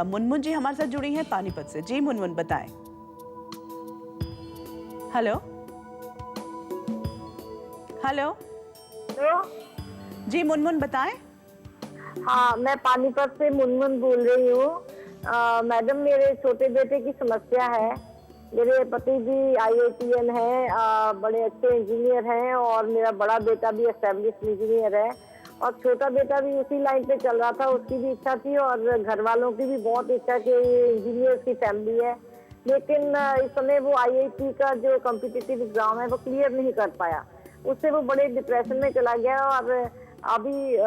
मुनमुन जी हमारे साथ जुड़ी हैं पानीपत से। जी मुनमुन बताएं। Hello hello hello. जी मुनमुन बताएं। हाँ, मैं पानीपत से मुनमुन बोल रही हूँ। मैडम, मेरे छोटे बेटे की समस्या है। मेरे पति भी IITN है, बड़े अच्छे इंजीनियर हैं, और मेरा बड़ा बेटा भी एस्टेब्लिश इंजीनियर है, और छोटा बेटा भी उसी लाइन पे चल रहा था। उसकी भी इच्छा थी और घर वालों की भी बहुत इच्छा कि ये इंजीनियर की फैमिली है, लेकिन इस समय वो IIT का जो कॉम्पिटिटिव एग्जाम है वो क्लियर नहीं कर पाया। उससे वो बड़े डिप्रेशन में चला गया, और अभी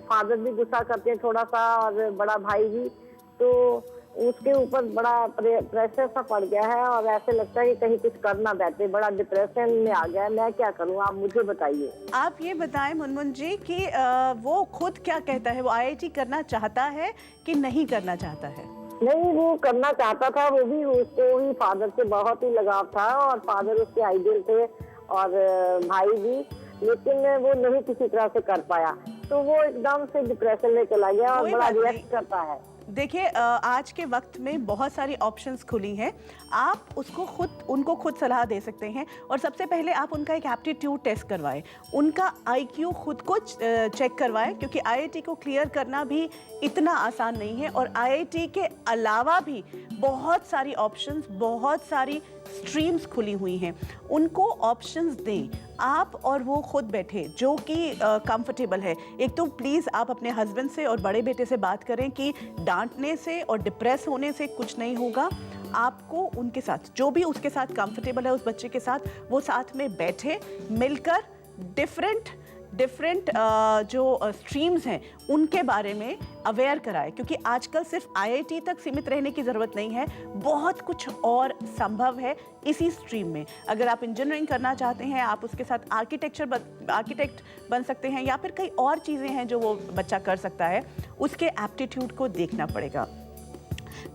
फादर भी गुस्सा करते हैं थोड़ा सा, और बड़ा भाई भी, तो उसके ऊपर बड़ा प्रेशर सा पड़ गया है, और ऐसे लगता है कि कहीं कुछ कर ना बैठे, बड़ा डिप्रेशन में आ गया है। मैं क्या करूं, आप मुझे बताइए। आप ये बताएं मुनमुन जी कि वो खुद क्या कहता है, वो IIT करना चाहता है कि नहीं करना चाहता है? नहीं, वो करना चाहता था, वो भी, उसको ही फादर से बहुत ही लगाव था, और फादर उसके आइडियल थे, और भाई भी, लेकिन वो नहीं किसी तरह से कर पाया, तो वो एकदम से डिप्रेशन में चला गया और बड़ा रिएक्ट करता है। देखिए, आज के वक्त में बहुत सारी ऑप्शंस खुली हैं। आप उनको खुद सलाह दे सकते हैं, और सबसे पहले आप उनका एक एप्टीट्यूड टेस्ट करवाएं, उनका IQ खुद को चेक करवाएं, क्योंकि IIT को क्लियर करना भी इतना आसान नहीं है, और IIT के अलावा भी बहुत सारी ऑप्शंस, बहुत सारी स्ट्रीम्स खुली हुई हैं। उनको ऑप्शंस दें आप, और वो खुद बैठे जो कि कंफर्टेबल है। एक तो प्लीज़ आप अपने हस्बैंड से और बड़े बेटे से बात करें कि डांटने से और डिप्रेस होने से कुछ नहीं होगा। आपको उनके साथ, जो भी उसके साथ कंफर्टेबल है उस बच्चे के साथ, वो साथ में बैठे, मिलकर डिफरेंट जो स्ट्रीम्स हैं उनके बारे में अवेयर कराए, क्योंकि आजकल सिर्फ IIT तक सीमित रहने की ज़रूरत नहीं है, बहुत कुछ और संभव है इसी स्ट्रीम में। अगर आप इंजीनियरिंग करना चाहते हैं, आप उसके साथ आर्किटेक्ट बन सकते हैं, या फिर कई और चीज़ें हैं जो वो बच्चा कर सकता है। उसके एप्टीट्यूड को देखना पड़ेगा।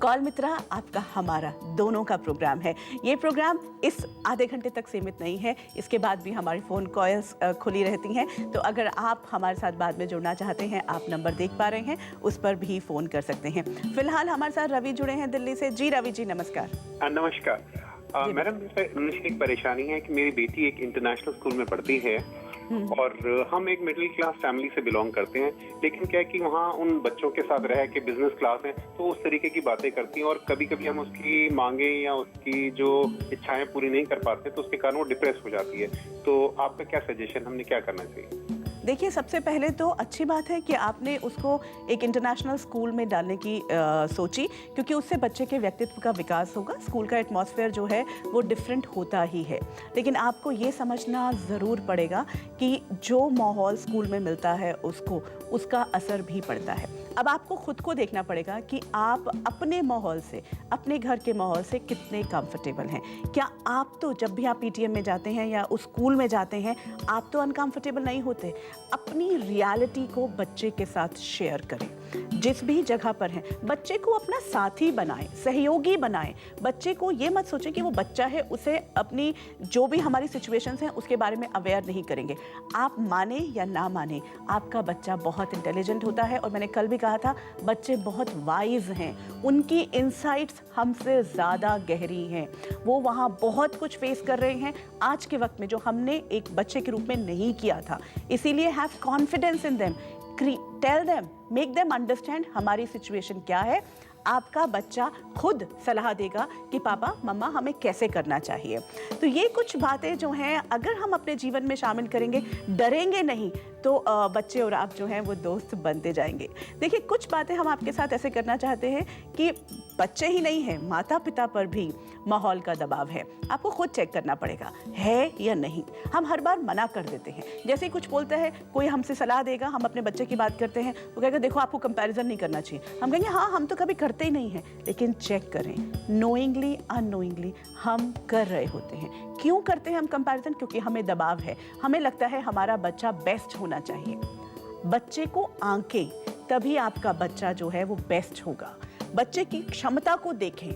कॉल मित्रा आपका हमारा दोनों का प्रोग्राम है। ये प्रोग्राम इस आधे घंटे तक सीमित नहीं है, इसके बाद भी हमारी फ़ोन कॉल्स खुली रहती हैं, तो अगर आप हमारे साथ बाद में जुड़ना चाहते हैं, आप नंबर देख पा रहे हैं, उस पर भी फ़ोन कर सकते हैं। फिलहाल हमारे साथ रवि जुड़े हैं दिल्ली से। जी रवि जी नमस्कार। नमस्कार मैडम, मुझे एक परेशानी है कि मेरी बेटी एक इंटरनेशनल स्कूल में पढ़ती है, और हम एक मिडिल क्लास फैमिली से बिलोंग करते हैं, लेकिन क्या है कि वहाँ उन बच्चों के साथ रह के बिजनेस क्लास है, तो उस तरीके की बातें करती हैं, और कभी कभी हम उसकी मांगे या उसकी जो इच्छाएं पूरी नहीं कर पाते, तो उसके कारण वो डिप्रेस हो जाती है। तो आपका क्या सजेशन, हमने क्या करना चाहिए? देखिए, सबसे पहले तो अच्छी बात है कि आपने उसको एक इंटरनेशनल स्कूल में डालने की सोची, क्योंकि उससे बच्चे के व्यक्तित्व का विकास होगा। स्कूल का एटमॉस्फेयर जो है वो डिफरेंट होता ही है, लेकिन आपको ये समझना ज़रूर पड़ेगा कि जो माहौल स्कूल में मिलता है उसका असर भी पड़ता है। अब आपको खुद को देखना पड़ेगा कि आप अपने माहौल से, अपने घर के माहौल से कितने कंफर्टेबल हैं। क्या आप तो जब भी आप PTM में जाते हैं या उस स्कूल में जाते हैं, आप तो अनकंफर्टेबल नहीं होते। अपनी रियलिटी को बच्चे के साथ शेयर करें। जिस भी जगह पर हैं, बच्चे को अपना साथी बनाएं, सहयोगी बनाएं। बच्चे को ये मत सोचें कि वो बच्चा है, उसे अपनी जो भी हमारी सिचुएशंस हैं उसके बारे में अवेयर नहीं करेंगे। आप माने या ना माने, आपका बच्चा बहुत इंटेलिजेंट होता है, और मैंने कल भी कहा था, बच्चे बहुत वाइज हैं, उनकी इनसाइट्स हमसे ज़्यादा गहरी हैं। वो वहाँ बहुत कुछ फेस कर रहे हैं आज के वक्त में, जो हमने एक बच्चे के रूप में नहीं किया था। इसीलिए have confidence in them, tell them, make them understand हमारी सिचुएशन क्या है। आपका बच्चा खुद सलाह देगा कि पापा मम्मा हमें कैसे करना चाहिए। तो ये कुछ बातें जो हैं, अगर हम अपने जीवन में शामिल करेंगे, डरेंगे नहीं, तो बच्चे और आप जो हैं वो दोस्त बनते जाएंगे। देखिए, कुछ बातें हम आपके साथ ऐसे करना चाहते हैं कि बच्चे ही नहीं हैं, माता पिता पर भी माहौल का दबाव है। आपको खुद चेक करना पड़ेगा है या नहीं। हम हर बार मना कर देते हैं, जैसे ही कुछ बोलता है, कोई हमसे सलाह देगा, हम अपने बच्चे की बात करते हैं, वो कहेगा देखो आपको कंपैरिजन नहीं करना चाहिए। हम कहेंगे हाँ, हम तो कभी करते ही नहीं हैं, लेकिन चेक करें, नोइंगली अननोइंगली हम कर रहे होते हैं। क्यों करते हैं हम कंपैरिजन? क्योंकि हमें दबाव है, हमें लगता है हमारा बच्चा बेस्ट होना चाहिए। बच्चे को आंकें, तभी आपका बच्चा जो है वो बेस्ट होगा। बच्चे की क्षमता को देखें।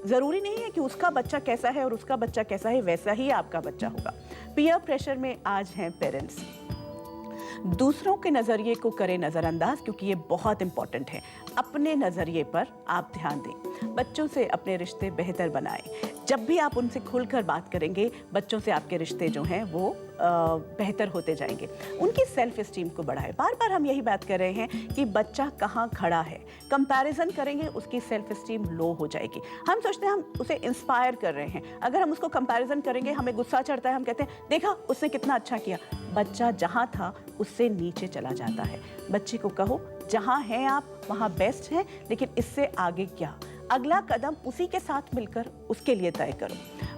ज़रूरी नहीं है कि उसका बच्चा कैसा है और उसका बच्चा कैसा है वैसा ही आपका बच्चा होगा। पीयर प्रेशर में आज हैं पेरेंट्स। दूसरों के नज़रिए को करें नज़रअंदाज, क्योंकि ये बहुत इंपॉर्टेंट है। अपने नज़रिए पर आप ध्यान दें। बच्चों से अपने रिश्ते बेहतर बनाएं। जब भी आप उनसे खुलकर बात करेंगे, बच्चों से आपके रिश्ते जो हैं वो बेहतर होते जाएंगे। उनकी सेल्फ इस्टीम को बढ़ाएं। बार बार हम यही बात कर रहे हैं कि बच्चा कहाँ खड़ा है। कंपैरिजन करेंगे, उसकी सेल्फ इस्टीम लो हो जाएगी। हम सोचते हैं हम उसे इंस्पायर कर रहे हैं। अगर हम उसको कंपैरिजन करेंगे, हमें गुस्सा चढ़ता है, हम कहते हैं देखा उसने कितना अच्छा किया। बच्चा जहाँ था उससे नीचे चला जाता है। बच्चे को कहो जहाँ हैं आप वहाँ बेस्ट हैं, लेकिन इससे आगे क्या, अगला कदम उसी के साथ मिलकर उसके लिए तय करो।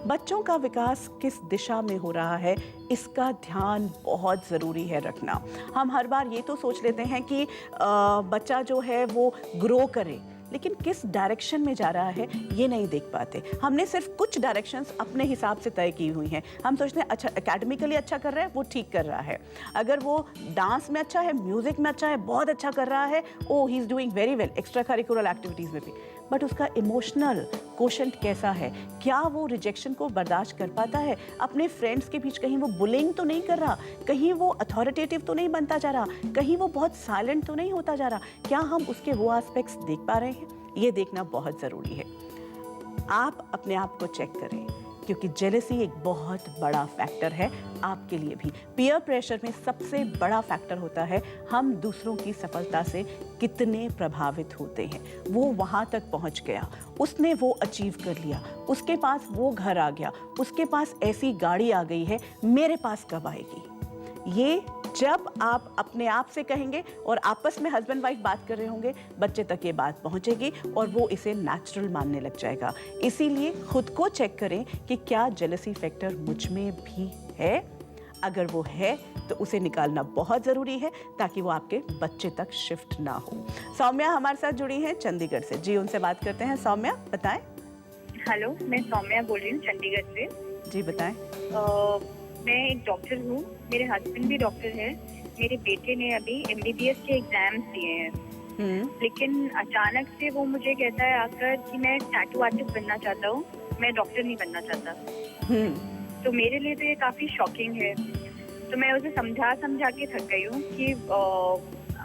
बच्चों का विकास किस दिशा में हो रहा है, इसका ध्यान बहुत ज़रूरी है रखना। हम हर बार ये तो सोच लेते हैं कि बच्चा जो है वो ग्रो करे, लेकिन किस डायरेक्शन में जा रहा है ये नहीं देख पाते। हमने सिर्फ कुछ डायरेक्शंस अपने हिसाब से तय की हुई हैं। हम सोचते हैं अच्छा एकेडमिकली अच्छा कर रहा है, वो ठीक कर रहा है। अगर वो डांस में अच्छा है, म्यूजिक में अच्छा है, बहुत अच्छा कर रहा है, oh he is doing very well extra curricular activities में भी, बट उसका इमोशनल कोशेंट कैसा है, क्या वो रिजेक्शन को बर्दाश्त कर पाता है, अपने फ्रेंड्स के बीच कहीं वो बुलिंग तो नहीं कर रहा, कहीं वो अथॉरिटेटिव तो नहीं बनता जा रहा, कहीं वो बहुत साइलेंट तो नहीं होता जा रहा, क्या हम उसके वो एस्पेक्ट्स देख पा रहे हैं, ये देखना बहुत ज़रूरी है। आप अपने आप को चेक करें, क्योंकि जेलसी एक बहुत बड़ा फैक्टर है आपके लिए भी। पीयर प्रेशर में सबसे बड़ा फैक्टर होता है हम दूसरों की सफलता से कितने प्रभावित होते हैं। वो वहाँ तक पहुँच गया, उसने वो अचीव कर लिया, उसके पास वो घर आ गया, उसके पास ऐसी गाड़ी आ गई है, मेरे पास कब आएगी। ये जब आप अपने आप से कहेंगे और आपस में हस्बैंड वाइफ बात कर रहे होंगे, बच्चे तक ये बात पहुंचेगी और वो इसे नेचुरल मानने लग जाएगा। इसीलिए खुद को चेक करें कि क्या जेलसी फैक्टर मुझ में भी है। अगर वो है तो उसे निकालना बहुत ज़रूरी है, ताकि वो आपके बच्चे तक शिफ्ट ना हो। सौम्या हमारे साथ जुड़ी हैं चंडीगढ़ से। जी, उनसे बात करते हैं। सौम्या बताएं। हेलो, मैं सौम्या बोल रही हूँ चंडीगढ़ से। जी बताएं। मैं एक डॉक्टर हूँ, मेरे हस्बैंड भी डॉक्टर है। मेरे बेटे ने अभी MBBS के एग्जाम्स दिए हैं, लेकिन अचानक से वो मुझे कहता है आकर कि मैं टैटू आर्टिस्ट बनना चाहता हूँ, मैं डॉक्टर नहीं बनना चाहता। तो मेरे लिए तो ये काफ़ी शॉकिंग है। तो मैं उसे समझा के थक गई हूँ कि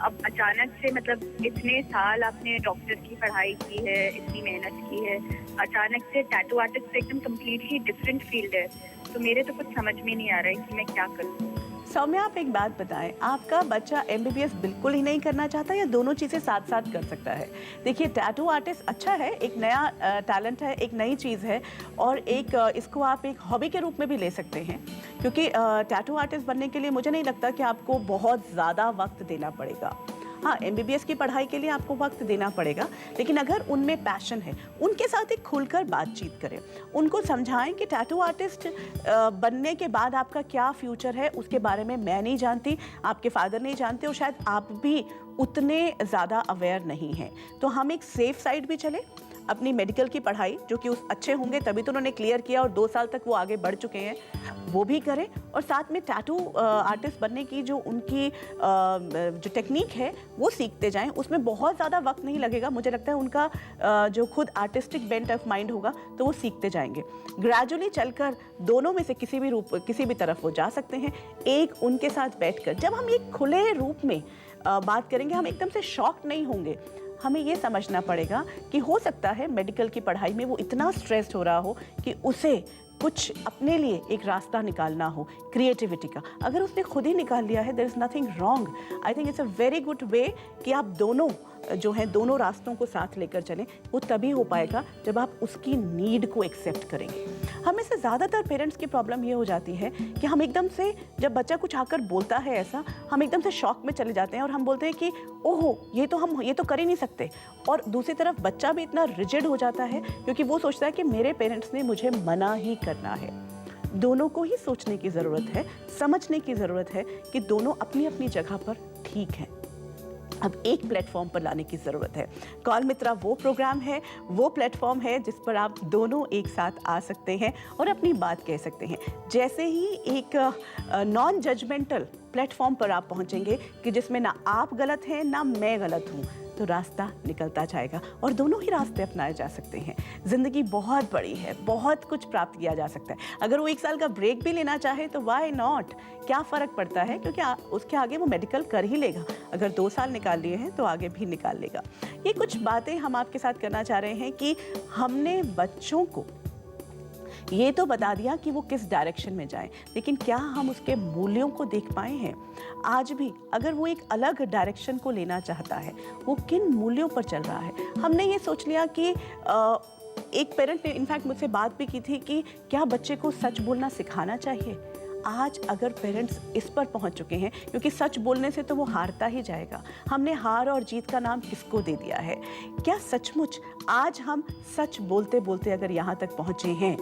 अब अचानक से, मतलब इतने साल आपने डॉक्टर की पढ़ाई की है, इतनी मेहनत की है, अचानक से टैटू आर्टिस्ट एकदम कम्प्लीटली डिफरेंट फील्ड है। तो मेरे तो कुछ समझ में नहीं आ रहा है कि मैं क्या करूँ। सौम्या, आप एक बात बताएं, आपका बच्चा MBBS बिल्कुल ही नहीं करना चाहता या दोनों चीज़ें साथ साथ कर सकता है? देखिए, टैटू आर्टिस्ट अच्छा है, एक नया टैलेंट है, एक नई चीज़ है, और एक इसको आप एक हॉबी के रूप में भी ले सकते हैं, क्योंकि टैटू आर्टिस्ट बनने के लिए मुझे नहीं लगता कि आपको बहुत ज़्यादा वक्त देना पड़ेगा। हाँ, MBBS की पढ़ाई के लिए आपको वक्त देना पड़ेगा, लेकिन अगर उनमें पैशन है, उनके साथ एक खुलकर बातचीत करें, उनको समझाएं कि टैटू आर्टिस्ट बनने के बाद आपका क्या फ्यूचर है, उसके बारे में मैं नहीं जानती, आपके फादर नहीं जानते, और शायद आप भी उतने ज़्यादा अवेयर नहीं हैं। तो हम एक सेफ साइड भी चले। अपनी मेडिकल की पढ़ाई, जो कि उस अच्छे होंगे तभी तो उन्होंने क्लियर किया और 2 साल तक वो आगे बढ़ चुके हैं, वो भी करें, और साथ में टैटू आर्टिस्ट बनने की जो उनकी जो टेक्निक है वो सीखते जाएं। उसमें बहुत ज़्यादा वक्त नहीं लगेगा, मुझे लगता है उनका जो खुद आर्टिस्टिक बेंट ऑफ माइंड होगा तो वो सीखते जाएंगे। ग्रेजुअली चलकर दोनों में से किसी भी तरफ वो जा सकते हैं। एक उनके साथ बैठकर जब हम एक खुले रूप में बात करेंगे, हम एकदम से शॉक नहीं होंगे। हमें ये समझना पड़ेगा कि हो सकता है मेडिकल की पढ़ाई में वो इतना स्ट्रेस्ड हो रहा हो कि उसे कुछ अपने लिए एक रास्ता निकालना हो क्रिएटिविटी का। अगर उसने खुद ही निकाल लिया है, there is nothing wrong. I think it's a very good way कि आप दोनों जो हैं, दोनों रास्तों को साथ लेकर चलें। वो तभी हो पाएगा जब आप उसकी नीड को एक्सेप्ट करेंगे। हमें से ज़्यादातर पेरेंट्स की प्रॉब्लम ये हो जाती है कि हम एकदम से, जब बच्चा कुछ आकर बोलता है ऐसा, हम एकदम से शॉक में चले जाते हैं और हम बोलते हैं कि ओहो, ये तो कर ही नहीं सकते। और दूसरी तरफ बच्चा भी इतना रिजिड हो जाता है, क्योंकि वो सोचता है कि मेरे पेरेंट्स ने मुझे मना ही करना है। दोनों को ही सोचने की ज़रूरत है, समझने की ज़रूरत है कि दोनों अपनी अपनी जगह पर ठीक हैं। अब एक प्लेटफॉर्म पर लाने की ज़रूरत है। कॉल मित्रा वो प्रोग्राम है, वो प्लेटफॉर्म है जिस पर आप दोनों एक साथ आ सकते हैं और अपनी बात कह सकते हैं। जैसे ही एक नॉन जजमेंटल प्लेटफॉर्म पर आप पहुंचेंगे कि जिसमें ना आप गलत हैं ना मैं गलत हूं, तो रास्ता निकलता जाएगा और दोनों ही रास्ते अपनाए जा सकते हैं। ज़िंदगी बहुत बड़ी है, बहुत कुछ प्राप्त किया जा सकता है। अगर वो 1 साल का ब्रेक भी लेना चाहे तो व्हाई नॉट, क्या फ़र्क पड़ता है, क्योंकि उसके आगे वो मेडिकल कर ही लेगा। अगर 2 साल निकाल लिए हैं तो आगे भी निकाल लेगा। ये कुछ बातें हम आपके साथ करना चाह रहे हैं कि हमने बच्चों को ये तो बता दिया कि वो किस डायरेक्शन में जाएं, लेकिन क्या हम उसके मूल्यों को देख पाए हैं? आज भी अगर वो एक अलग डायरेक्शन को लेना चाहता है, वो किन मूल्यों पर चल रहा है? हमने ये सोच लिया कि एक पेरेंट ने इनफैक्ट मुझसे बात भी की थी कि क्या बच्चे को सच बोलना सिखाना चाहिए। आज अगर पेरेंट्स इस पर पहुंच चुके हैं, क्योंकि सच बोलने से तो वो हारता ही जाएगा। हमने हार और जीत का नाम किसको दे दिया है? क्या सचमुच आज हम सच बोलते बोलते अगर यहाँ तक पहुँचे हैं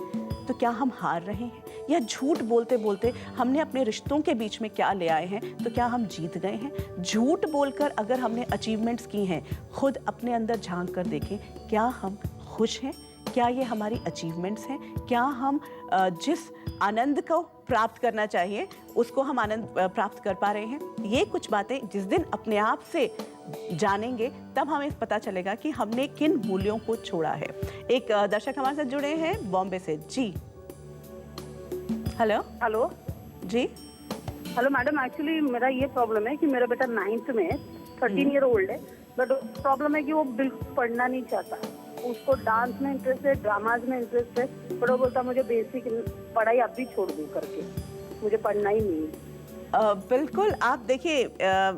तो क्या हम हार रहे हैं, या झूठ बोलते बोलते हमने अपने रिश्तों के बीच में क्या ले आए हैं तो क्या हम जीत गए हैं? झूठ बोलकर अगर हमने अचीवमेंट्स की हैं, खुद अपने अंदर झांक कर देखें, क्या हम खुश हैं? क्या ये हमारी अचीवमेंट्स हैं? क्या हम जिस आनंद को प्राप्त करना चाहिए उसको हम आनंद प्राप्त कर पा रहे हैं? ये कुछ बातें जिस दिन अपने आप से जानेंगे तब हमें पता चलेगा कि हमने किन मूल्यों को छोड़ा है। एक दर्शक हमारे साथ जुड़े हैं बॉम्बे से। जी हेलो। हेलो जी हेलो मैडम, एक्चुअली मेरा ये प्रॉब्लम है कि मेरा बेटा 9th में 13 ईयर ओल्ड है, बट प्रॉब्लम है कि वो बिल्कुल पढ़ना नहीं चाहता। उसको डांस में इंटरेस्ट है, ड्रामाज में इंटरेस्ट है, पर वो बोलता मुझे बेसिक पढ़ाई अब भी छोड़ दूँ करके, मुझे पढ़ना ही नहीं है। बिल्कुल, आप देखिए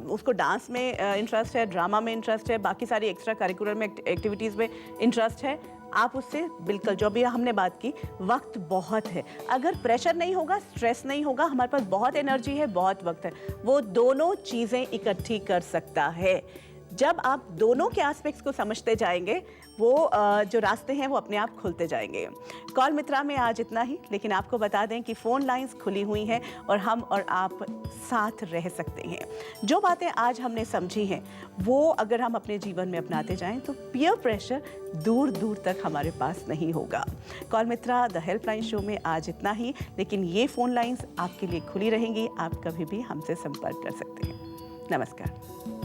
उसको डांस में इंटरेस्ट है, ड्रामा में इंटरेस्ट है, बाकी सारी एक्स्ट्रा करिकुलर में एक्टिविटीज़ में इंटरेस्ट है। आप उससे बिल्कुल, जो भी हमने बात की, वक्त बहुत है। अगर प्रेशर नहीं होगा, स्ट्रेस नहीं होगा, हमारे पास बहुत एनर्जी है, बहुत वक्त है, वो दोनों चीज़ें इकट्ठी कर सकता है। जब आप दोनों के एस्पेक्ट्स को समझते जाएंगे, वो जो रास्ते हैं वो अपने आप खुलते जाएंगे। कॉल मित्रा में आज इतना ही, लेकिन आपको बता दें कि फ़ोन लाइंस खुली हुई हैं और हम और आप साथ रह सकते हैं। जो बातें आज हमने समझी हैं वो अगर हम अपने जीवन में अपनाते जाएं तो पीयर प्रेशर दूर दूर तक हमारे पास नहीं होगा। Call Mitra the helpline show में आज इतना ही, लेकिन ये फ़ोन लाइंस आपके लिए खुली रहेंगी। आप कभी भी हमसे संपर्क कर सकते हैं। नमस्कार।